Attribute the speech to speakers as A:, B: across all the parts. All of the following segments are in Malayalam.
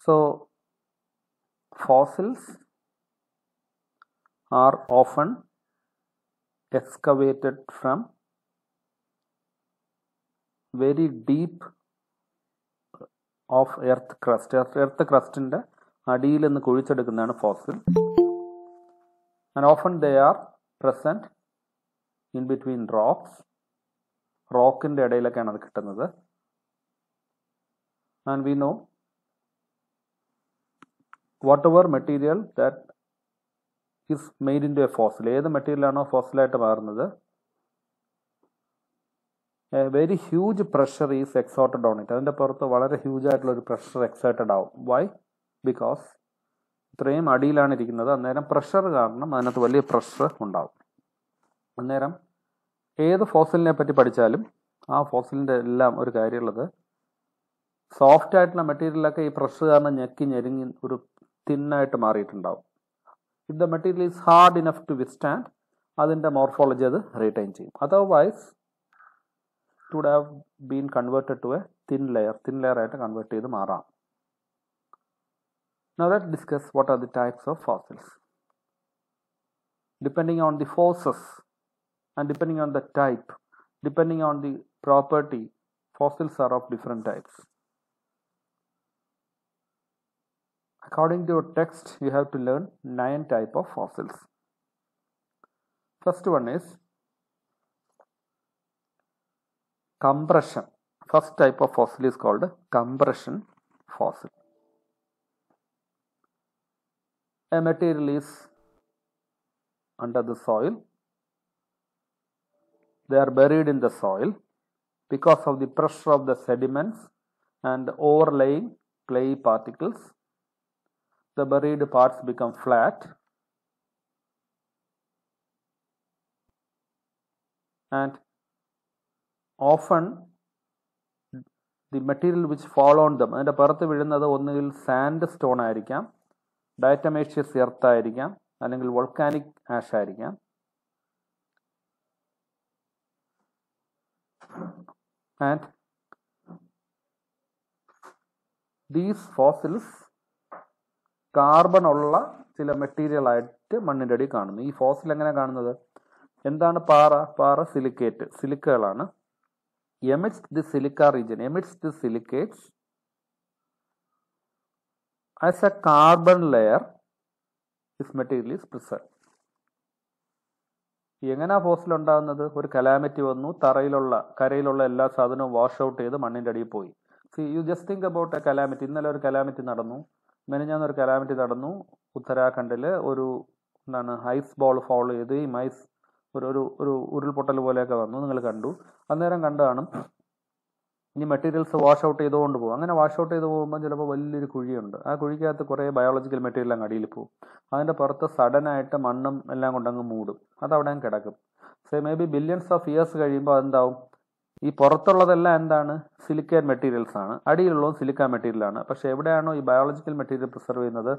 A: So fossils are often excavated from very deep of earth crust. Earth crust inde adiyil ninnu kuഴിച്ചെടുക്കുന്നതാണ് fossil, and often they are present in between rocks. റോക്കിൻ്റെ ഇടയിലൊക്കെയാണ് അത് കിട്ടുന്നത്. And we know whatever material that is made into a fossil, ഏത് മെറ്റീരിയലാണോ ഫോസിലായിട്ട് മാറുന്നത്, a very huge pressure is exerted on it. അതിൻ്റെ പുറത്ത് വളരെ ഹ്യൂജ് ആയിട്ടുള്ള ഒരു പ്രഷർ എക്സേർട്ടഡ് ആവും. വൈ? ബിക്കോസ് ഇത്രയും അടിയിലാണ് ഇരിക്കുന്നത്. അന്നേരം പ്രഷർ കാരണം അതിനകത്ത് വലിയ പ്രഷർ ഉണ്ടാവും. അന്നേരം ഏത് ഫോസിലിനെ പറ്റി പഠിച്ചാലും ആ ഫോസിലിൻ്റെ എല്ലാം ഒരു കാര്യമുള്ളത്, സോഫ്റ്റ് ആയിട്ടുള്ള മെറ്റീരിയലൊക്കെ ഈ പ്രഷർ കാരണം ഞെക്കി ഞെരുങ്ങി ഒരു തിന്നായിട്ട് മാറിയിട്ടുണ്ടാവും. If the material is hard enough to withstand, അതിൻ്റെ മോർഫോളജി അത് റീറ്റെയിൻ ചെയ്യും. Otherwise it would have been converted to a thin layer ആയിട്ട് കൺവേർട്ട് ചെയ്ത് മാറാം. Now let's discuss what are the types of fossils. Depending on the forces and depending on the type, depending on the property, fossils are of different types. According to your text, you have to learn 9 types of fossils. First one is compression. First type of fossil is called compression fossil. A material is under the soil. They are buried in the soil. Because of the pressure of the sediments and overlaying clayey particles, the buried parts become flat and often the material which fall on them, അതിൻ്റെ പുറത്ത് വീഴുന്നത് ഒന്നുകിൽ സാൻഡ് സ്റ്റോൺ ആയിരിക്കാം, ഡയറ്റമേഷ്യസ് എർത്ത് ആയിരിക്കാം, അല്ലെങ്കിൽ വോൾക്കാനിക് ആഷ് ആയിരിക്കാം. ആൻഡ് ദീസ് ഫോസിൽസ് കാർബൺ ഉള്ള ചില മെറ്റീരിയൽ ആയിട്ട് മണ്ണിൻ്റെ അടി കാണുന്നു. ഈ ഫോസിൽ എങ്ങനെ കാണുന്നത്? എന്താണ് പാറ സിലിക്കകളാണ്. Emits the silica region, emits the silicates as a carbon layer, this material is preserved. എങ്ങനെയാ ഫോസിൽ ഉണ്ടാകുന്നത്? ഒരു കലാമിറ്റി വന്നു, കരയിലുള്ള എല്ലാ സാധനവും വാഷ് ഔട്ട് ചെയ്ത് മണ്ണിൻ്റെ അടിയിൽ പോയി. You just think about A calamity. ഇന്നലെ ഒരു കലാമിറ്റി നടന്നു, മെനിഞ്ഞാന്നൊരു കലാമിറ്റി നടന്നു. ഉത്തരാഖണ്ഡിൽ ഒരു ഐസ് ബോൾ ഫോളോ ചെയ്ത് ഈ ഐസ് ഒരു ഉരുൾപൊട്ടൽ പോലെയൊക്കെ വന്നു, നിങ്ങൾ കണ്ടു. അന്നേരം കണ്ടു കാണും ഇനി മെറ്റീരിയൽസ് വാഷ് ഔട്ട് ചെയ്തുകൊണ്ട് പോകും. അങ്ങനെ വാഷ് ഔട്ട് ചെയ്ത് പോകുമ്പോൾ ചിലപ്പോൾ വലിയൊരു കുഴിയുണ്ട്. ആ കുഴിക്കകത്ത് കുറേ ബയോളജിക്കൽ മെറ്റീരിയൽ അങ്ങ് അടിയിൽ പോകും. അതിൻ്റെ പുറത്ത് സഡനായിട്ട് മണ്ണും എല്ലാം കൊണ്ടങ്ങ് മൂടും. അതവിടെ അങ്ങ് കിടക്കും. So may be billions of years കഴിയുമ്പോൾ അതെന്താവും? ഈ പുറത്തുള്ളതെല്ലാം എന്താണ്? സിലിക്കേറ്റ് മെറ്റീരിയൽസ് ആണ്, അടിയിലുള്ളതും സിലിക്ക മെറ്റീരിയലാണ്. പക്ഷേ എവിടെയാണോ ഈ ബയോളജിക്കൽ മെറ്റീരിയൽ പ്രിസർവ് ചെയ്യുന്നത്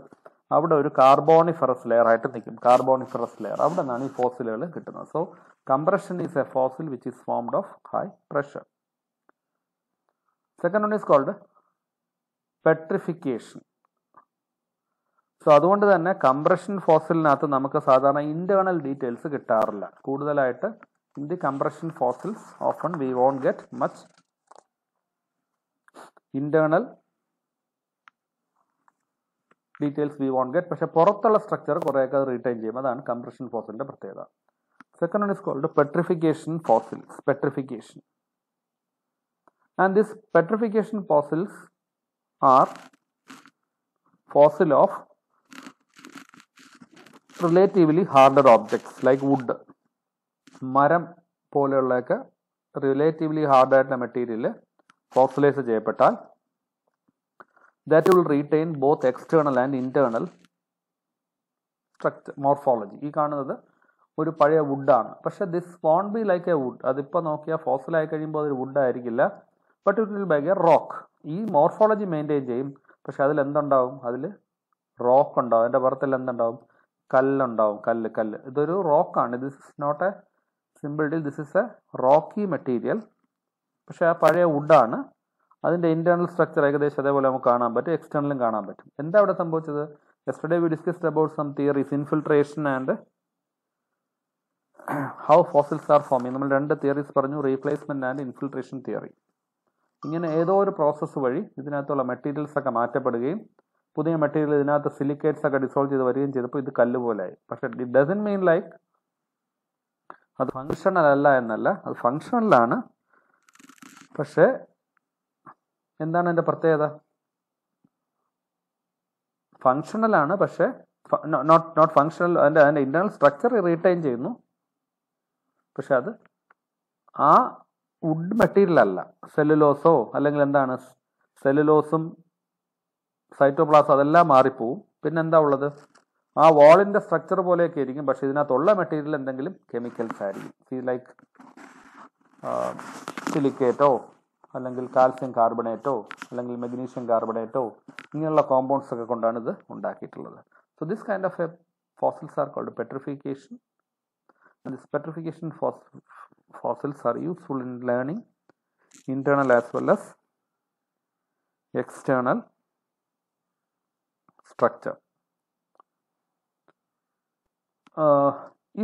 A: അവിടെ ഒരു കാർബോണിഫറസ് ലെയർ ആയിട്ട് നിൽക്കും. കാർബോണിഫറസ് ലെയർ, അവിടെ നിന്നാണ് ഈ ഫോസിലുകൾ കിട്ടുന്നത്. So compression is A fossil which is formed of high pressure. Second one is called petrification. So അതുകൊണ്ട് തന്നെ കംപ്രഷൻ ഫോസിലിനകത്ത് നമുക്ക് സാധാരണ ഇന്റേണൽ ഡീറ്റെയിൽസ് കിട്ടാറില്ല. കൂടുതലായിട്ട് in the compression fossils often we won't get much internal details we won't get. പക്ഷെ പുറത്തുള്ള സ്ട്രക്ചർ കുറേയൊക്കെ അത് റീറ്റെയിൻ ചെയ്യും. അതാണ് കംപ്രഷൻ ഫോസിലിന്റെ പ്രത്യേകത. Second one is called petrification fossils. Petrification. And this petrification fossils are fossil of relatively harder objects like wood. മരം പോലെയുള്ളതൊക്കെ റിലേറ്റീവ്ലി ഹാർഡായിട്ടുള്ള മെറ്റീരിയൽ ഫോസിലൈസ് ചെയ്യപ്പെട്ടാൽ that will retain both external and internal structure morphology. ഈ കാണുന്നത് ഒരു പഴയ വുഡാണ്. പക്ഷെ this won't be like a wood. അതിപ്പോൾ നോക്കിയാൽ ഫോസിലായി കഴിയുമ്പോൾ അതൊരു വുഡ് ആയിരിക്കില്ല, but it will be a rock. ഈ മോർഫോളജി മെയിൻറ്റെയിൻ ചെയ്യും. പക്ഷെ അതിൽ എന്തുണ്ടാവും? അതിൽ റോക്ക് ഉണ്ടാവും. അതിൻ്റെ പുറത്തിൽ എന്തുണ്ടാവും? കല്ലുണ്ടാവും. കല്ല്. ഇതൊരു റോക്കാണ്. This is not a simple deal. This is a rocky material. പക്ഷെ ആ പഴയ വുഡാണ്. അതിൻ്റെ ഇൻറ്റേർണൽ സ്ട്രക്ചർ ഏകദേശം അതേപോലെ നമുക്ക് കാണാൻ പറ്റും, എക്സ്റ്റേണലും കാണാൻ പറ്റും. എന്താ അവിടെ സംഭവിച്ചത്? Yesterday we discussed about some theories, infiltration and how fossils are forming. നമ്മൾ 2 തിയറീസ് പറഞ്ഞു, റീപ്ലേസ്മെന്റ് ആൻഡ് ഇൻഫിൽട്രേഷൻ തിയറി. ഇങ്ങനെ ഏതോ ഒരു പ്രോസസ്സ് വഴി ഇതിനകത്തുള്ള മെറ്റീരിയൽസ് ഒക്കെ മാറ്റപ്പെടുകയും പുതിയ മെറ്റീരിയൽ ഇതിനകത്ത് സിലിക്കേറ്റ്സ് ഒക്കെ ഡിസോൾവ് ചെയ്ത് വരികയും ചെയ്തപ്പോൾ ഇത് കല്ല് പോലായി. പക്ഷെ ഇറ്റ് ഡസൻ മീൻ ലൈക്ക് അത് ഫങ്ഷണൽ അല്ല എന്നല്ല, അത് ഫങ്ഷണലാണ്. പക്ഷേ എന്താണ് എൻ്റെ പ്രത്യേകത? ഫങ്ഷണലാണ്, പക്ഷേ നോട്ട് ഫങ്ഷണൽ. അതിൻ്റെ ഇന്റേണൽ സ്ട്രക്ചർ റീറ്റെയിൻ ചെയ്യുന്നു, പക്ഷെ അത് ആ വുഡ് മെറ്റീരിയൽ അല്ല. സെല്ലുലോസോ അല്ലെങ്കിൽ എന്താണ്, സെല്ലുലോസും സൈറ്റോപ്ലാസം അതെല്ലാം മാറിപ്പോവും. പിന്നെന്താ ഉള്ളത്? ആ വാളിൻ്റെ സ്ട്രക്ചർ പോലെയൊക്കെ ആയിരിക്കും, പക്ഷെ ഇതിനകത്തുള്ള മെറ്റീരിയൽ എന്തെങ്കിലും കെമിക്കൽസ് ആയിരിക്കും. ലൈക്ക് സിലിക്കേറ്റോ അല്ലെങ്കിൽ കാൽസ്യം കാർബണേറ്റോ അല്ലെങ്കിൽ മഗ്നീഷ്യം കാർബണേറ്റോ ഇങ്ങനെയുള്ള കോമ്പൗണ്ട്സ് ഒക്കെ കൊണ്ടാണ് ഇത് ഉണ്ടാക്കിയിട്ടുള്ളത്. So this kind of a fossils are called petrification. This petrification fossils are useful in learning internal as well as external structure.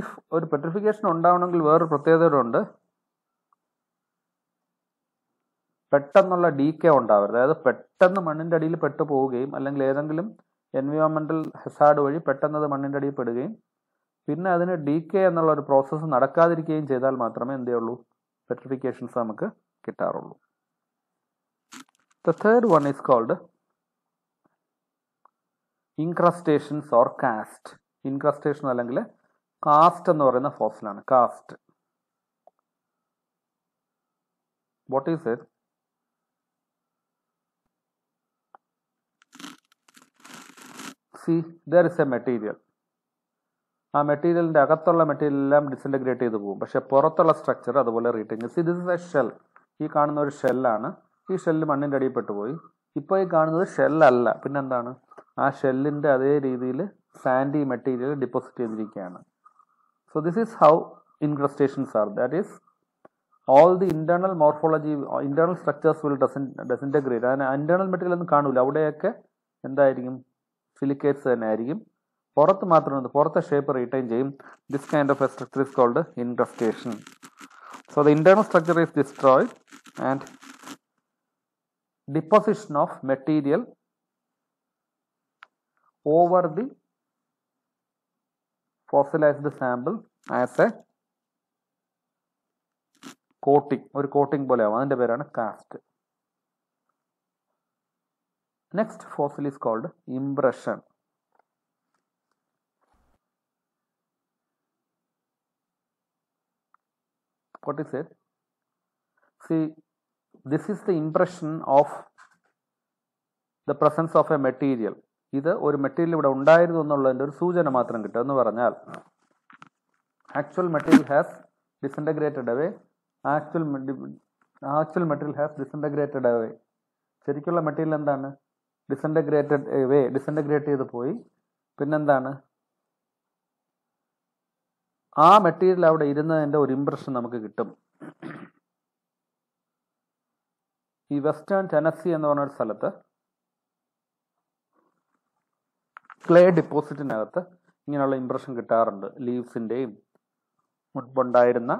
A: If ഒരു പെട്രിഫിക്കേഷൻ ഉണ്ടാവണമെങ്കിൽ വേറൊരു പ്രത്യേകതയുണ്ട്. പെട്ടെന്നുള്ള ഡീക്കേ ഉണ്ടാവരുത്. അതായത് പെട്ടെന്ന് മണ്ണിൻ്റെ അടിയിൽ പെട്ടു പോവുകയും അല്ലെങ്കിൽ ഏതെങ്കിലും എൻവയോൺമെന്റൽ ഹസാർഡ് വഴി പെട്ടെന്ന് അത് മണ്ണിൻ്റെ അടിയിൽ പെടുകയും പിന്നെ അതിന് ഡീക്കേ എന്നുള്ള ഒരു പ്രോസസ്സ് നടക്കാതിരിക്കുകയും ചെയ്താൽ മാത്രമേ എന്തേ ഉള്ളൂ, പെട്രിഫിക്കേഷൻസ് നമുക്ക് കിട്ടാറുള്ളൂ. The third one is called incrustations or cast. Incrustation അല്ലെങ്കിൽ കാസ്റ്റ് എന്ന് പറയുന്ന ഫോസിലാണ്. Cast, what is it? See, there is a material. ആ മെറ്റീരിയലിൻ്റെ അകത്തുള്ള മെറ്റീരിയൽ എല്ലാം ഡിസിൻറ്റഗ്രേറ്റ് ചെയ്ത് പോകും, പക്ഷെ പുറത്തുള്ള സ്ട്രക്ചർ അതുപോലെ retain. See this is A shell. ഈ കാണുന്ന ഒരു ഷെല്ലാണ്. ഈ ഷെല്ല് മണ്ണിൻ്റെ അടിയിൽ പെട്ടുപോയി. ഇപ്പോൾ ഈ കാണുന്നത് ഷെല്ലല്ല, പിന്നെന്താണ്? ആ ഷെല്ലിൻ്റെ അതേ രീതിയിൽ സാൻഡി മെറ്റീരിയൽ ഡിപ്പോസിറ്റ് ചെയ്തിരിക്കുകയാണ്. So this is how incrustations are. That is all the internal morphology, internal structures will disintegrate. അതിന് ഇന്റേണൽ മെറ്റീരിയൽ ഒന്നും കാണൂല. അവിടെയൊക്കെ എന്തായിരിക്കും? സിലിക്കേറ്റ്സ് തന്നെ ആയിരിക്കും. പുറത്ത് മാത്രം പുറത്തെ ഷേപ്പ് റീറ്റെയിൻ ചെയ്യും. This kind of a structure is called incrustation. So the internal structure is destroyed and deposition of material over the fossilized sample as a coating. ഒരു കോട്ടിംഗ് പോലെ ആവും. അതിൻ്റെ പേരാണ് cast. Next fossil is called impression. What is it? See, this is the impression of the presence of a material. ഇത് ഒരു മെറ്റീരിയൽ ഇവിടെ ഉണ്ടായിരുന്നു എന്നുള്ളതിൻ്റെ ഒരു സൂചന മാത്രം കിട്ടും. എന്ന് പറഞ്ഞാൽ actual material has disintegrated away. Actual material has disintegrated away. ശരിക്കുള്ള മെറ്റീരിയൽ എന്താണ്? ഡിസിൻറ്റഗ്രേറ്റഡ് അവേ, ഡിസിൻറ്റഗ്രേറ്റ് ചെയ്ത് പോയി. പിന്നെന്താണ്? ആ മെറ്റീരിയൽ അവിടെ ഇരുന്നതിൻ്റെ ഒരു ഇംപ്രഷൻ നമുക്ക് കിട്ടും. ഈ വെസ്റ്റേൺ ടെനസി എന്ന് പറഞ്ഞൊരു സ്ഥലത്ത് ക്ലേ ഡിപ്പോസിറ്റിനകത്ത് ഇങ്ങനെയുള്ള ഇംപ്രഷൻ കിട്ടാറുണ്ട്, ലീവ്സിൻ്റെയും മുൻപുണ്ടായിരുന്ന.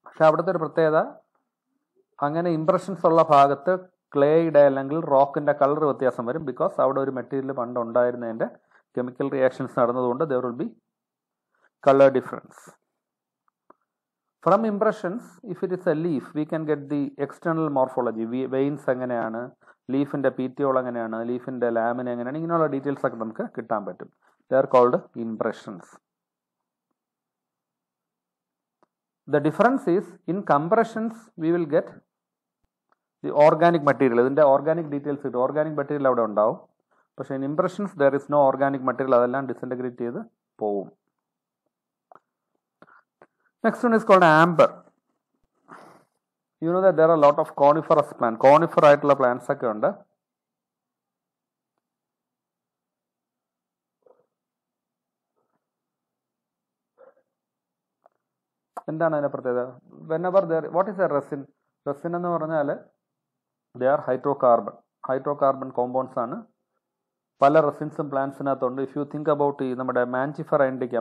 A: പക്ഷെ അവിടുത്തെ ഒരു പ്രത്യേകത, അങ്ങനെ ഇംപ്രഷൻസ് ഉള്ള ഭാഗത്ത് ക്ലേയുടെ അല്ലെങ്കിൽ റോക്കിൻ്റെ കളർ വ്യത്യാസം വരും. ബിക്കോസ് അവിടെ ഒരു മെറ്റീരിയൽ പണ്ട് ഉണ്ടായിരുന്നതിൻ്റെ കെമിക്കൽ റിയാക്ഷൻസ് നടന്നതുകൊണ്ട് there will be color difference. From impressions, if it is a leaf, we can get the external morphology. Veins എങ്ങനെയാണ്, ലീഫിൻ്റെ പീറ്റിയോൾ എങ്ങനെയാണ്, ലീഫിൻ്റെ ലാമിന എങ്ങനെയാണ്, ഇങ്ങനെയുള്ള ഡീറ്റെയിൽസ് ഒക്കെ നമുക്ക് കിട്ടാൻ പറ്റും. They are called impressions. The difference is in compressions we will get the organic material. ഇതിൻ്റെ ഓർഗാനിക് ഡീറ്റെയിൽസ് കിട്ടും. ഓർഗാനിക് മെറ്റീരിയൽ അവിടെ ഉണ്ടാവും. പക്ഷേ in impressions there is no organic material. അതെല്ലാം ഡിസിൻറ്റഗ്രേറ്റ് ചെയ്ത് പോവും. Next one is called amber. You know that there are a lot of coniferous plants. Conifer ആയിട്ടുള്ള plants ഒക്കെ ഉണ്ട്. എന്താണ് അതിൻ്റെ പ്രത്യേകത? Whenever there, what is a resin? Resin എന്ന് പറഞ്ഞാൽ ദേ ആർ ഹൈഡ്രോകാർബൺ കോമ്പൗണ്ട്സ് ആണ്. പല റെസിൻസും പ്ലാന്റ്സിനകത്തുണ്ട്. ഇഫ് യു തിങ്ക് അബൌട്ട് ഈ നമ്മുടെ മാഞ്ചിഫറ ഇൻഡിക്ക,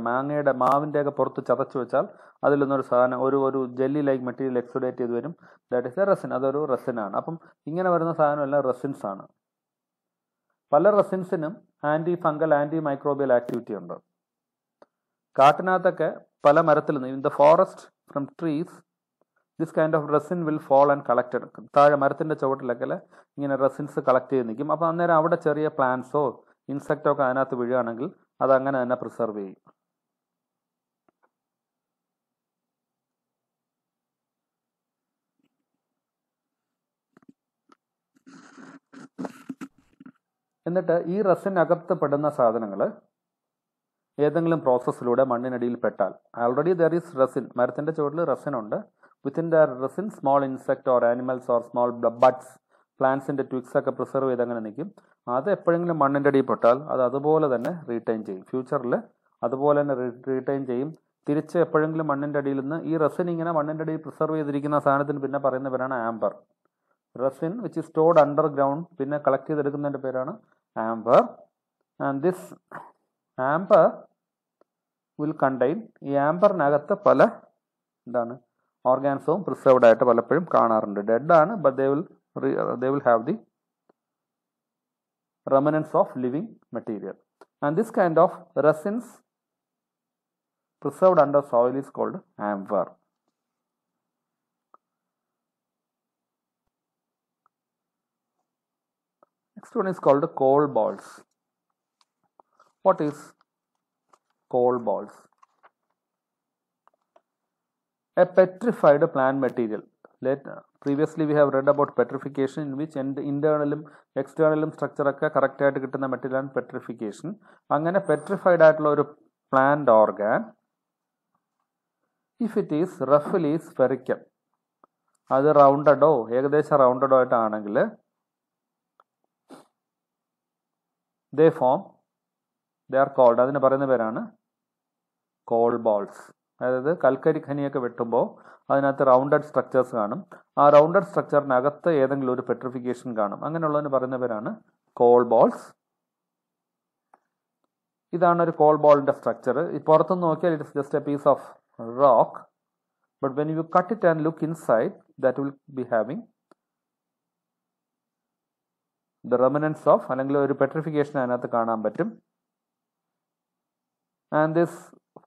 A: മാവിൻ്റെയൊക്കെ പുറത്ത് ചതച്ച് വെച്ചാൽ അതിൽ നിന്നൊരു സാധനം ഒരു ജെല്ലി ലൈക്ക് മെറ്റീരിയൽ എക്സുഡേറ്റ് ചെയ്ത് വരും. That is A resin. അതൊരു റെസിനാണ്. അപ്പം ഇങ്ങനെ വരുന്ന സാധനം എല്ലാം റെസിൻസ് ആണ്. പല റെസിൻസിനും anti fungal, anti microbial activity ഉണ്ട്. കാട്ടിനകത്തൊക്കെ പല മരത്തിൽ നിന്ന്, in the forest from trees, this kind of resin will fall and collected. താഴെ മരത്തിൻ്റെ ചുവട്ടിലൊക്കെ ഇങ്ങനെ റെസിൻസ് കളക്ട് ചെയ്ത് നിൽക്കും. അപ്പോൾ അന്നേരം അവിടെ ചെറിയ പ്ലാന്റ്സോ ഇൻസെക്റ്റോ ഒക്കെ അതിനകത്ത് വീഴുകയാണെങ്കിൽ അത് അങ്ങനെ തന്നെ പ്രിസർവ് ചെയ്യും. എന്നിട്ട് ഈ റെസിനകത്ത് പെടുന്ന സാധനങ്ങൾ ഏതെങ്കിലും പ്രോസസ്സിലൂടെ മണ്ണിനടിയിൽ പെട്ടാൽ, ആൾറെഡി ദർ ഈസ് റെസിൻ, മരത്തിൻ്റെ ചുവട്ടിൽ റെസിൻ ഉണ്ട്. Within the resin small insect or animals or small buds, പ്ലാന്റ്സിൻ്റെ ട്വിക്സ് ഒക്കെ പ്രിസർവ് ചെയ്ത് അങ്ങനെ നിൽക്കും. അത് എപ്പോഴെങ്കിലും മണ്ണിൻ്റെ അടിയിൽ പെട്ടാൽ അത് അതുപോലെ തന്നെ റീറ്റെയിൻ ചെയ്യും. ഫ്യൂച്ചറിൽ അതുപോലെ തന്നെ റീറ്റെയിൻ ചെയ്യും. തിരിച്ച് എപ്പോഴെങ്കിലും മണ്ണിൻ്റെ അടിയിൽ നിന്ന് ഈ റെസിൻ ഇങ്ങനെ മണ്ണിൻ്റെ അടിയിൽ പ്രിസർവ് ചെയ്തിരിക്കുന്ന സാധനത്തിന് പിന്നെ പറയുന്ന പേരാണ് amber. Resin which is stored underground പിന്നെ കളക്ട് ചെയ്തെടുക്കുന്നതിൻ്റെ പേരാണ് amber. And this amber will contain, ഈ ആംബറിനകത്ത് പല ഓർഗാൻസവും പ്രിസർവ്ഡ് ആയിട്ട് പലപ്പോഴും കാണാറുണ്ട്. ഡെഡ് ആണ്, but they will have the remnants of living material. And this kind of resins preserved under soil is called amber. Next one is called coal balls. What is coal balls? A petrified plant material. Previously we have read about petrification, in which internalum externalum structure ഒക്കെ കറക്റ്റ് ആയിട്ട് കിട്ടുന്ന മെറ്റീരിയലാണ് പെട്രിഫിക്കേഷൻ. അങ്ങനെ പെട്രിഫൈഡ് ആയിട്ടുള്ള ഒരു plant organ, if it is റഫ്ലി സ്ഫെറിക്കൽ, അത് റൗണ്ടഡോ ഏകദേശം റൗണ്ടഡോ ആയിട്ടാണെങ്കിൽ ദേ ആർ കോൾഡ്, അതിന് പറയുന്ന പേരാണ് കോൾ ബോൾസ്. അതായത് കൽക്കരി ഖനിയൊക്കെ വെട്ടുമ്പോൾ അതിനകത്ത് റൗണ്ടഡ് സ്ട്രക്ചേഴ്സ് കാണും. ആ റൗണ്ടഡ് സ്ട്രക്ചറിനകത്ത് ഏതെങ്കിലും ഒരു പെട്രിഫിക്കേഷൻ കാണും. അങ്ങനെയുള്ളതിന് പറയുന്ന പേരാണ് കോൾ ബോൾസ്. ഇതാണ് ഒരു കോൾ ബോളിന്റെ സ്ട്രക്ചർ. ഈ പുറത്തുനിന്ന് നോക്കിയാൽ it is just a piece of rock, but when you cut it and look inside, that will be having the remnants of, അല്ലെങ്കിൽ ഒരു പെട്രിഫിക്കേഷൻ അതിനകത്ത് കാണാൻ പറ്റും. And this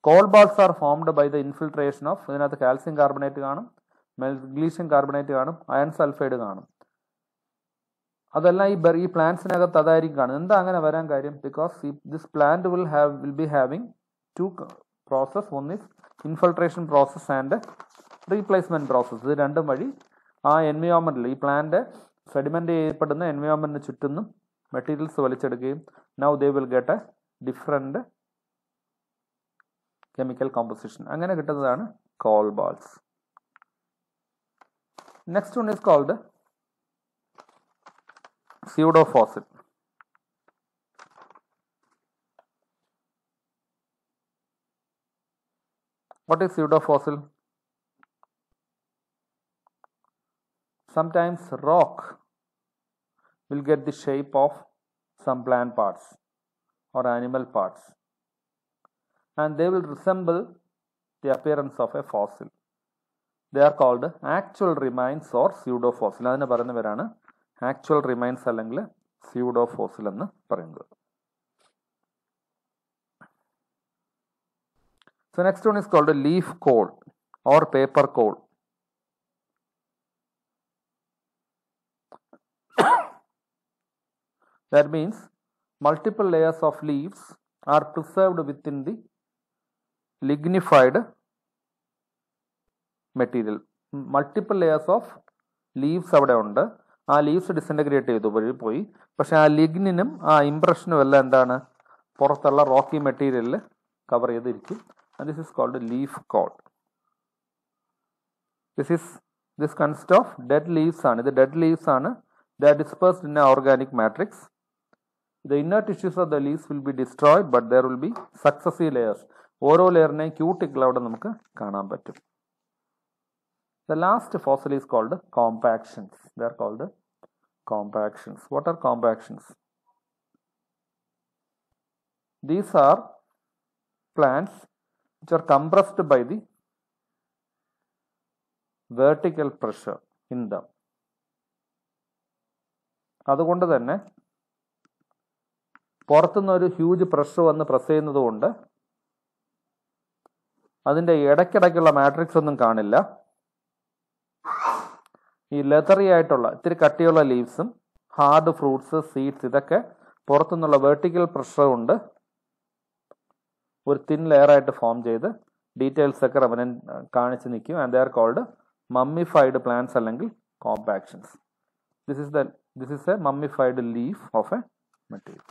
A: coal balls are formed by the infiltration of, ഇതിനകത്ത് കാൽസ്യം കാർബണേറ്റ് കാണും, മെഗ്നീഷ്യം കാർബണേറ്റ് കാണും, അയൺ സൾഫൈഡ് കാണും. അതെല്ലാം ഈ പ്ലാന്റ്സിനകത്ത് അതായിരിക്കും കാണും. എന്താ അങ്ങനെ വരാൻ കാര്യം? Because this plant will be having two process. One is infiltration process and replacement process. ഇത് രണ്ടും വഴി ആ എൻവയോൺമെന്റിൽ, ഈ പ്ലാന്റ് സെഡിമെന്റ് ചെയ്യപ്പെടുന്ന എൻവയോൺമെന്റിന് ചുറ്റും മെറ്റീരിയൽസ് വലിച്ചെടുക്കുകയും now they will get a different chemical composition. അങ്ങനെ കിട്ടുന്നതാണ് coal balls. Next one is called pseudofossil. What is pseudofossil? Sometimes rock will get the shape of some plant parts or animal parts, and they will resemble the appearance of a fossil. They are called actual remains or pseudofossil. അതിനെ പറയുന്ന പേരാണ് ആക്ച്വൽ റിമൈൻസ് അല്ലെങ്കിൽ സ്യൂഡോഫോസിൽ എന്ന് പറയുന്നത്. So next one is called a leaf coal or paper coal. That means multiple layers of leaves are preserved within the lignified material. Multiple layers of leaves അവിടെ ഉണ്ട്. ആ ലീവ്സ് ഡിസിൻറ്റഗ്രേറ്റ് ചെയ്തു പോയി. പക്ഷെ ആ ലിഗ്നിനും ആ ഇംപ്രഷനും എല്ലാം എന്താണ്, പുറത്തുള്ള റോക്കി മെറ്റീരിയലിൽ കവർ ചെയ്തിരിക്കും. This is called leaf coal. This consist of dead leaves ആണ്. ഇത് ഡെഡ് ലീവ്സ് ആണ്. They are dispersed in a organic matrix. The inner tissues of the leaves will be destroyed, but there will be successive layers. ഓരോ ലെയറിനെയും ക്യൂട്ടിക്കിൾ അവിടെ നമുക്ക് കാണാൻ പറ്റും. The last fossil is called compactions. They are called Compactions. What are compactions? These are plants which are compressed by the vertical pressure in them. അതുകൊണ്ട് തന്നെ പുറത്തുനിന്ന് ഒരു ഹ്യൂജ് പ്രഷർ വന്ന് പ്രസ് ചെയ്യുന്നത് കൊണ്ട് അതിൻ്റെ ഇടയ്ക്കിടയ്ക്കുള്ള മാട്രിക്സ് ഒന്നും കാണില്ല. ഈ ലെതറി ആയിട്ടുള്ള ഇത്തിരി കട്ടിയുള്ള ലീവ്സും ഹാർഡ് ഫ്രൂട്ട്സ് സീഡ്സ് ഇതൊക്കെ പുറത്തുനിന്നുള്ള വെർട്ടിക്കൽ പ്രഷർ കൊണ്ട് ഒരു തിൻ ലെയർ ആയിട്ട് ഫോം ചെയ്ത് ഡീറ്റെയിൽസ് ഒക്കെ കാണിച്ച് നിൽക്കും. And they are called mummified plants അല്ലെങ്കിൽ compactions. This is a mummified leaf of a material.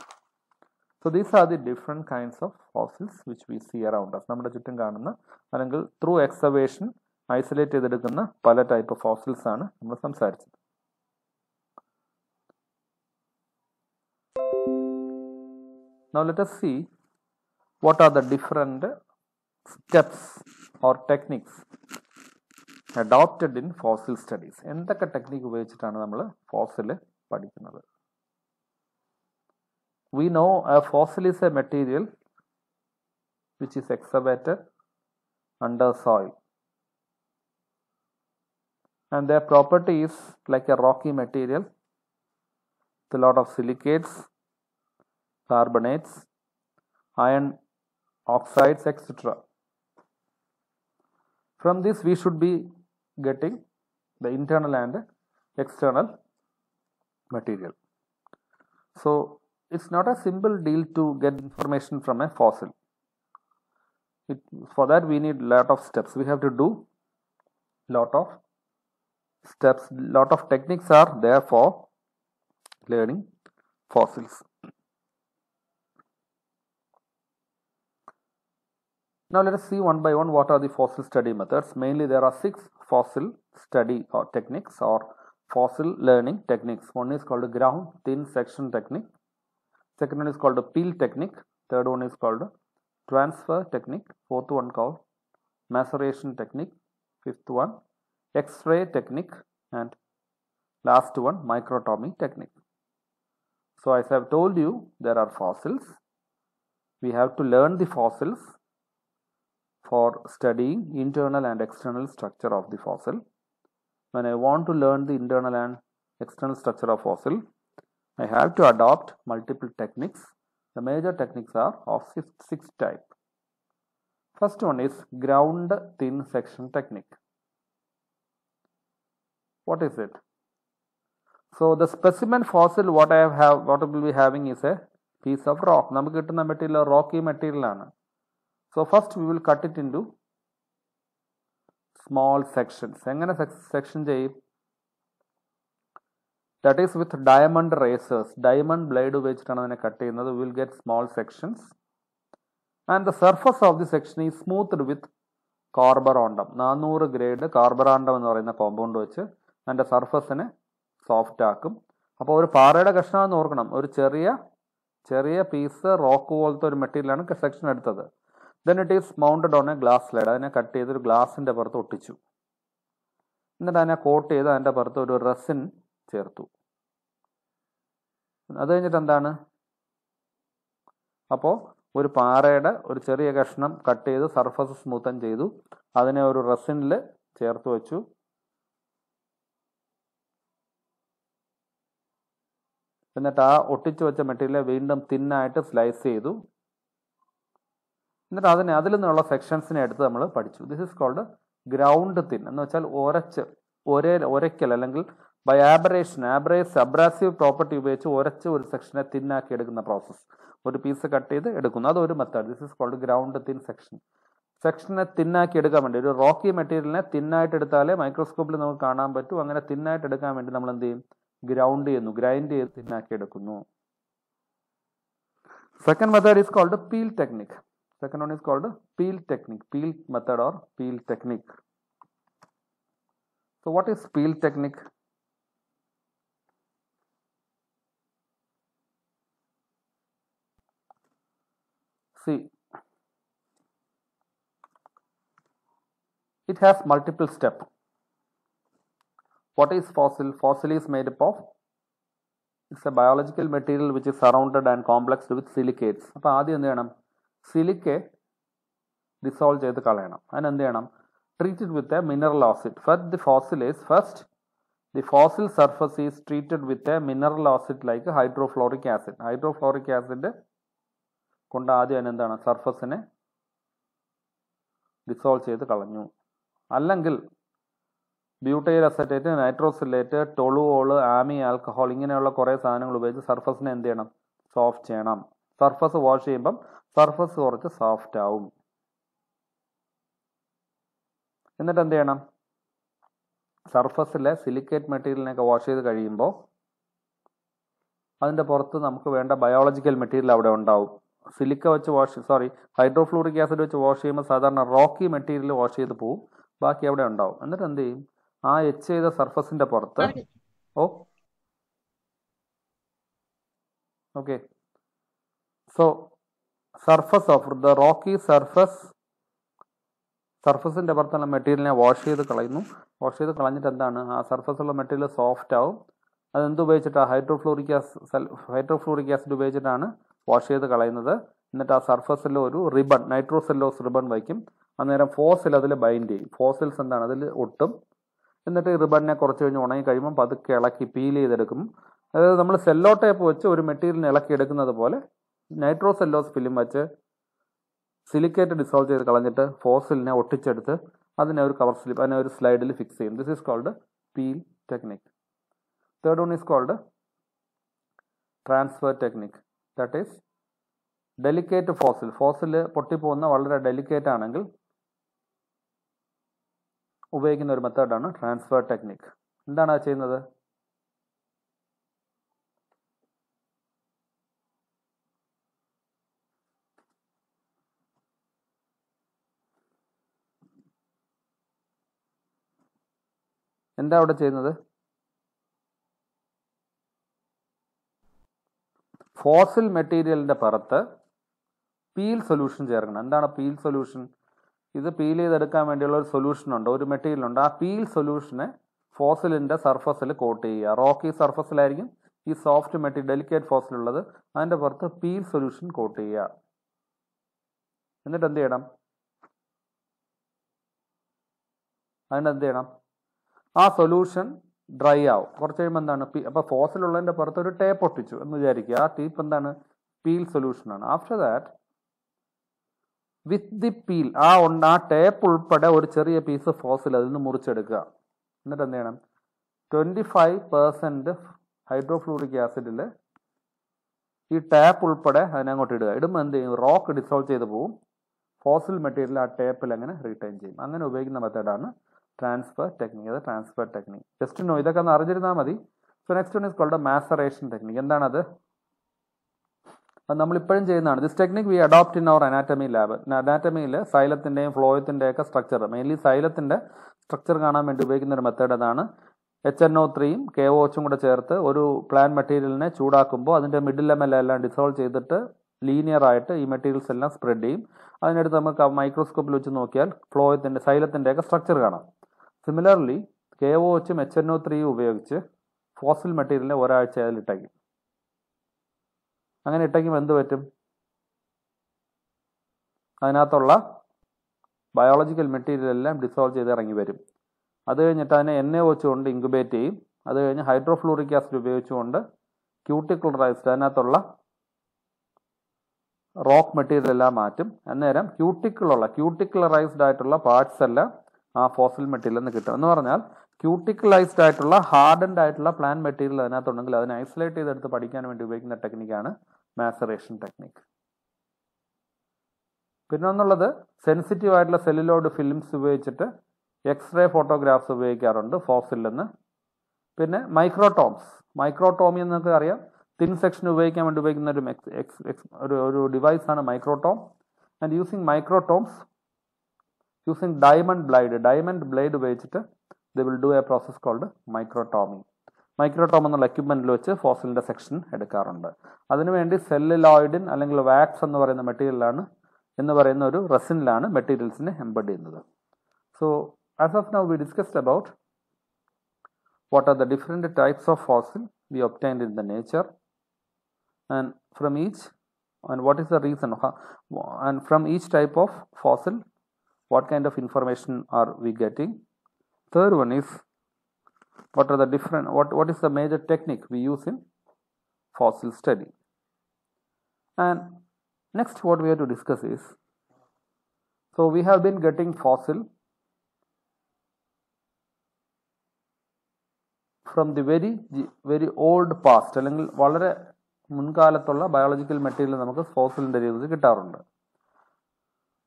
A: So these are the different kinds of fossils which we see around us. നമ്മുടെ ചുറ്റും കാണുന്ന അല്ലെങ്കിൽ ത്രൂ എക്സവേഷൻ ഐസൊലേറ്റ് ചെയ്തെടുക്കുന്ന പല ടൈപ്പ് ഓഫ് ഫോസിൽസ് ആണ് നമ്മൾ സംസാരിച്ചത്. Now let us see what are the different steps or techniques adopted in fossil studies. എന്തൊക്കെ ടെക്നിക്ക് ഉപയോഗിച്ചിട്ടാണ് നമ്മൾ ഫോസിൽ പഠിക്കുന്നത്? We know a fossil is a material which is excavated under soil, and their property is like a rocky material with a lot of silicates, carbonates, iron oxides, etc. From this we should be getting the internal and external material. So it's not a simple deal to get information from a fossil. For that we need lot of steps. We have to do lot of steps. Lot of techniques are there for learning fossils. Now let us see one by one what are the fossil study methods. Mainly there are 6 fossil study or techniques or fossil learning techniques. One is called ground thin section technique. Second one is called peel technique. Third one is called transfer technique. Fourth one called maceration technique. Fifth one X-ray technique, and last one microtomy technique. So as I have told you, there are fossils. We have to learn the fossils for studying internal and external structure of the fossil. When I want to learn the internal and external structure of fossil, I have to adopt multiple techniques. The major techniques are of 6 types. First one is ground thin section technique. What is it? So the specimen fossil what I will be having is a piece of rock. നമുക്ക് കിട്ടുന്ന മെറ്റീരിയൽ rocky material ആണ്. So first we will cut it into small sections. എങ്ങനെ section ചെയ്യും? That is with diamond razors. Diamond blade ഉപയോഗിച്ചിട്ടാണ് അതിനെ കട്ട് ചെയ്യുന്നത്. We will get small sections. And the surface of the section is smoothed with carborundum. 400 grade carborundum എന്ന് പറയുന്ന കോമ്പൗണ്ട് വെച്ച് അതിൻ്റെ സർഫസിനെ സോഫ്റ്റ് ആക്കും. അപ്പോൾ ഒരു പാറയുടെ കഷ്ണമെന്ന് ഓർക്കണം, ഒരു ചെറിയ പീസ് റോക്ക് പോലത്തെ ഒരു മെറ്റീരിയലാണ് സെക്ഷൻ എടുത്തത്. Then it is mounted on a glass slide. അതിനെ കട്ട് ചെയ്ത് ഒരു ഗ്ലാസിൻ്റെ പുറത്ത് ഒട്ടിച്ചു. എന്നിട്ട് അതിനെ കോട്ട് ചെയ്ത് അതിൻ്റെ പുറത്ത് ഒരു റെസിൻ ചേർത്തു. അത് കഴിഞ്ഞിട്ട് എന്താണ്? അപ്പോൾ ഒരു പാറയുടെ ഒരു ചെറിയ കഷ്ണം കട്ട് ചെയ്ത് സർഫസ് സ്മൂത്തൻ ചെയ്തു. അതിനെ ഒരു റെസിനിൽ ചേർത്ത് വെച്ചു. എന്നിട്ട് ആ ഒട്ടിച്ചു വെച്ച മെറ്റീരിയലെ വീണ്ടും തിന്നായിട്ട് സ്ലൈസ് ചെയ്തു. എന്നിട്ട് അതിൽ നിന്നുള്ള സെക്ഷൻസിനെ എടുത്ത് നമ്മൾ പഠിച്ചു. This is called ground thin എന്ന് വെച്ചാൽ ഒരയ്ക്കൽ അല്ലെങ്കിൽ ബൈ അബ്രാസീവ് പ്രോപ്പർട്ടി ഉപയോഗിച്ച് ഒരച്ച് ഒരു സെക്ഷനെ തിന്നാക്കി എടുക്കുന്ന പ്രോസസ്സ്. ഒരു പീസ് കട്ട് ചെയ്ത് എടുക്കുന്നു, അതൊരു method. This is called ground thin section. സെക്ഷനെ തിന്നാക്കി എടുക്കാൻ വേണ്ടി ഒരു റോക്കി മെറ്റീരിയലിനെ തിന്നായിട്ട് എടുത്താലേ മൈക്രോസ്കോപ്പിൽ നമുക്ക് കാണാൻ പറ്റൂ. അങ്ങനെ തിന്നായിട്ട് എടുക്കാൻ വേണ്ടി നമ്മൾ എന്ത് ചെയ്യും? ഗ്രൈൻഡ് ചെയ്ത് തിന്നാക്കി എടുക്കുന്നു. Second method is called peel technique. Second one is called peel technique, peel method or peel technique. So what is peel technique? See, it has multiple steps. What is fossil? Fossil is made up of it's a biological material which is surrounded and complexed with silicates. അപ്പോൾ ആദ്യം എന്ത് ചെയ്യണം? സിലിക്കെ ഡിസോൾവ് ചെയ്ത് കളയണം. അതിനെന്ത് ചെയ്യണം? Treated with a mineral acid. The fossil surface is treated with a mineral acid like hydrofluoric acid. Hydrofluoric acid കൊണ്ട് ആദ്യം എന്താണ്? സർഫസിനെ ഡിസോൾവ് ചെയ്ത് കളഞ്ഞു. അല്ലെങ്കിൽ ബ്യൂട്ടൈൽ അസറ്റേറ്റ്, നൈട്രോസിലേറ്റ്, ടൊളുവോള്, ആമി ആൽക്കഹോൾ ഇങ്ങനെയുള്ള കുറേ സാധനങ്ങൾ ഉപയോഗിച്ച് സർഫസിനെ എന്ത് ചെയ്യണം? സോഫ്റ്റ് ചെയ്യണം. സർഫസ് വാഷ് ചെയ്യുമ്പം സർഫസ് കുറച്ച് സോഫ്റ്റ് ആവും. എന്നിട്ട് എന്ത് ചെയ്യണം? സർഫസിലെ സിലിക്കേറ്റ് മെറ്റീരിയലിനെയൊക്കെ വാഷ് ചെയ്ത് കഴിയുമ്പോൾ അതിൻ്റെ പുറത്ത് നമുക്ക് വേണ്ട ബയോളജിക്കൽ മെറ്റീരിയൽ അവിടെ ഉണ്ടാവും. സിലിക്ക വെച്ച് ഹൈഡ്രോഫ്ലൂറിക് ആസിഡ് വെച്ച് വാഷ് ചെയ്യുമ്പോൾ സാധാരണ റോക്കി മെറ്റീരിയൽ വാഷ് ചെയ്ത് പോവും, ബാക്കി അവിടെ ഉണ്ടാവും. എന്നിട്ട് എന്ത് ചെയ്യും? ആ എച്ച് ചെയ്ത സർഫസിന്റെ പുറത്ത് സർഫസ് ഓഫ് ദ റോക്കി സർഫസിന്റെ പുറത്തുള്ള മെറ്റീരിയലിനെ വാഷ് ചെയ്ത് കളയുന്നു. വാഷ് ചെയ്ത് കളഞ്ഞിട്ട് എന്താണ്? ആ സർഫസിലുള്ള മെറ്റീരിയൽ സോഫ്റ്റ് ആവും. അതെന്ത് ഉപയോഗിച്ചിട്ടാണ്? ഹൈഡ്രോഫ്ലൂറിക് ആസിഡ് ഉപയോഗിച്ചിട്ടാണ് വാഷ് ചെയ്ത് കളയുന്നത്. എന്നിട്ട് ആ സർഫസിൽ ഒരു റിബൺ, നൈട്രോസെല്ലോസ് റിബൺ വയ്ക്കും. അന്നേരം ഫോസിൽ അതിൽ ബൈൻഡ് ചെയ്യും. ഫോസിൽസ് എന്താണ്? അതിൽ ഒട്ടും. എന്നിട്ട് ഈ റിബണിനെ കുറച്ച് കഴിഞ്ഞ് ഉണങ്ങി കഴിയുമ്പോൾ പതുക്കെ ഇളക്കി പീൽ ചെയ്തെടുക്കും. അതായത് നമ്മൾ സെല്ലോ ടേപ്പ് വെച്ച് ഒരു മെറ്റീരിയലിനെ ഇളക്കി എടുക്കുന്നത് പോലെ നൈട്രോസെല്ലോസ് ഫിലിം വെച്ച് സിലിക്കേറ്റ് ഡിസോൾവ് ചെയ്ത് കളഞ്ഞിട്ട് ഫോസിലിനെ ഒട്ടിച്ചെടുത്ത് അതിനെ ഒരു കവർ സ്ലിപ്പ്, അതിനെ ഒരു സ്ലൈഡിൽ ഫിക്സ് ചെയ്യും. This is called peel technique. Third one is called transfer technique. That is delicate fossil പൊട്ടിപ്പോകുന്ന വളരെ ഡെലിക്കേറ്റ് ആണെങ്കിൽ ഉപയോഗിക്കുന്ന ഒരു മെത്തേഡാണ് ട്രാൻസ്ഫർ ടെക്നിക്. എന്താണ് അത് ചെയ്യുന്നത്? എന്താ അവിടെ ചെയ്യുന്നത്? ഫോസിൽ മെറ്റീരിയലിന്റെ പുറത്ത് പീൽ സൊല്യൂഷൻ ചേർക്കണം. എന്താണ് പീൽ സൊല്യൂഷൻ? ഇത് പീൽ ചെയ്തെടുക്കാൻ വേണ്ടിയുള്ള ഒരു സൊല്യൂഷൻ ഉണ്ട്, ഒരു മെറ്റീരിയൽ ഉണ്ട്. ആ പീൽ സൊല്യൂഷനെ ഫോസിലിന്റെ സർഫസിൽ കോട്ട് ചെയ്യുക. റോക്കി സർഫസിലായിരിക്കും ഈ സോഫ്റ്റ് മെറ്റീരിയൽ, ഡെലിക്കേറ്റ് ഫോസിലുള്ളത്. അതിന്റെ പുറത്ത് പീൽ സൊല്യൂഷൻ കോട്ട് ചെയ്യുക. എന്നിട്ട് എന്ത് ചെയ്യണം? അതിനെന്ത് ചെയ്യണം? ആ സൊല്യൂഷൻ ഡ്രൈ ആവും. കുറച്ച് കഴിയുമ്പോൾ എന്താണ്? അപ്പോൾ ഫോസിലുള്ളതിന്റെ പുറത്ത് ഒരു ടേപ്പ് ഒട്ടിച്ചു എന്ന് വിചാരിക്കുക. ആ ടേപ്പ് എന്താണ്? പീൽ സൊല്യൂഷനാണ്. After that with the peel ആ ടേപ്പ് ഉൾപ്പെടെ ഒരു ചെറിയ പീസ് ഫോസിൽ അതിൽ നിന്ന് മുറിച്ചെടുക്കുക. എന്നിട്ട് എന്ത് ചെയ്യണം? 25% ഹൈഡ്രോഫ്ലൂറിക് ആസിഡിൽ ഈ ടാപ്പ് ഉൾപ്പെടെ അതിനങ്ങോട്ട് ഇടുക. ഇടുമ്പോൾ എന്ത് ചെയ്യും? റോക്ക് ഡിസോൾവ് ചെയ്ത് പോവും. ഫോസിൽ മെറ്റീരിയൽ ആ ടേപ്പിൽ അങ്ങനെ റിട്ടൈൻ ചെയ്യും. അങ്ങനെ ഉപയോഗിക്കുന്ന മെത്തേഡാണ് ട്രാൻസ്ഫർ ടെക്നിക്. അത് ട്രാൻസ്ഫർ ടെക്നിക്. ജസ്റ്റ് നോ, ഇതൊക്കെ ഒന്ന് അറിഞ്ഞിരുന്നാൽ മതി. So next one is called maceration technique. എന്താണത്? അത് നമ്മളിപ്പോഴും ചെയ്യുന്നതാണ്. This technique we adopt in our anatomy lab. അനാറ്റമിയിൽ സൈലത്തിൻ്റെയും ഫ്ലോയത്തിൻ്റെയും ഒക്കെ സ്ട്രക്ചർ, മെയിൻലി സൈലത്തിൻ്റെ സ്ട്രക്ചർ കാണാൻ വേണ്ടി ഉപയോഗിക്കുന്ന ഒരു മെത്തേഡ് അതാണ്. HNO3യും KOHും കൂടെ ചേർത്ത് ഒരു പ്ലാൻ മെറ്റീരിയലിനെ ചൂടാക്കുമ്പോൾ അതിൻ്റെ മിഡിൽ ലെമെല്ലാം ഡിസോൾവ് ചെയ്തിട്ട് ലീനിയർ ആയിട്ട് ഈ മെറ്റീരിയൽസ് എല്ലാം സ്പ്രെഡ് ചെയ്യും. അതിനടുത്ത് നമുക്ക് മൈക്രോസ്കോപ്പിൽ വെച്ച് നോക്കിയാൽ സൈലത്തിൻ്റെ ഒക്കെ സ്ട്രക്ചർ കാണാം. സിമിലർലി KOHും HNO3യും ഉപയോഗിച്ച് ഫോസിൽ മെറ്റീരിയലിനെ ഒരാഴ്ച അതിലിട്ടേക്കും. അങ്ങനെ ഇട്ടെങ്കിൽ എന്ത് പറ്റും? അതിനകത്തുള്ള ബയോളജിക്കൽ മെറ്റീരിയൽ എല്ലാം ഡിസോൾവ് ചെയ്ത് ഇറങ്ങി വരും. അത് കഴിഞ്ഞിട്ട് അതിനെ NaOH കൊണ്ട് ഇൻക്യുബേറ്റ് ചെയ്യും. അത് കഴിഞ്ഞ് ഹൈഡ്രോഫ്ലൂറിക് ആസിഡ് ഉപയോഗിച്ചുകൊണ്ട് ക്യൂട്ടിക്കുലറൈസ്ഡ്, അതിനകത്തുള്ള റോക്ക് മെറ്റീരിയൽ എല്ലാം മാറ്റും. അന്നേരം ക്യൂട്ടിക്കുലറൈസ്ഡ് ആയിട്ടുള്ള പാർട്സ് എല്ലാം ആ ഫോസിൽ മെറ്റീരിയൽ നിന്ന് കിട്ടും. എന്ന് പറഞ്ഞാൽ ക്യൂട്ടിക്കുലൈസ്ഡ് ആയിട്ടുള്ള ഹാർഡൻഡ് ആയിട്ടുള്ള പ്ലാൻ മെറ്റീരിയൽ അതിനകത്തുണ്ടെങ്കിൽ അതിനെ ഐസൊലേറ്റ് ചെയ്തെടുത്ത് പഠിക്കാൻ വേണ്ടി ഉപയോഗിക്കുന്ന ടെക്നിക്കാണ് മാസറേഷൻ ടെക്നിക്. പിന്നെ ഒന്നുള്ളത് സെൻസിറ്റീവ് ആയിട്ടുള്ള സെല്ലുലോയിഡ് ഫിലിംസ് ഉപയോഗിച്ചിട്ട് എക്സ്റേ ഫോട്ടോഗ്രാഫ്സ് ഉപയോഗിക്കാറുണ്ട് ഫോസിലിൽ നിന്ന്. പിന്നെ മൈക്രോടോമി എന്നൊക്കെ അറിയാം. തിൻ സെക്ഷൻ ഉപയോഗിക്കാൻ വേണ്ടി ഉപയോഗിക്കുന്ന ഒരു ഡിവൈസാണ് microtome. And using diamond blade ഉപയോഗിച്ചിട്ട് they will do a process called microtomy. Microtome എന്നുള്ള എക്യുപ്മെന്റിൽ വെച്ച് ഫോസിലിന്റെ സെക്ഷൻ എടുക്കാറുണ്ട്. അതിനുവേണ്ടി സെല്ലുലോയിഡിൻ അല്ലെങ്കിൽ വാക്സ് എന്ന് പറയുന്ന ഒരു റെസിനിലാണ് മെറ്റീരിയൽസിനെ എംബഡ് ചെയ്യുന്നത്. So as of now we discussed about what are the different types of fossil, we obtained in the nature, and from each, and what is the reason, and from each type of fossil what kind of information are we getting. Third one is, what are the different, what is the major technique we use in fossil study. And next what we have to discuss is, so we have been getting fossil from the very old past, അല്ലെങ്കിൽ വളരെ മുൻകാലത്തുള്ള ബയോളജിക്കൽ മെറ്റീരിയൽ നമുക്ക് ഫോസിലിൻ്റെ രീതിയിൽ കിട്ടാറുണ്ട്.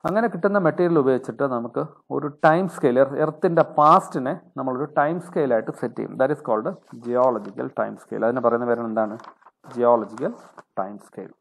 A: അങ്ങനെ കിട്ടുന്ന മെറ്റീരിയൽ ഉപയോഗിച്ചിട്ട് നമുക്ക് ഒരു ടൈം സ്കെയിൽ, എർത്തിൻ്റെ പാസ്റ്റിനെ നമ്മളൊരു ടൈം സ്കെയിലായിട്ട് സെറ്റ് ചെയ്യും. That is called geological time scale. അതിനെ പറയുന്ന പേരാണ് എന്താണ്? Geological time scale.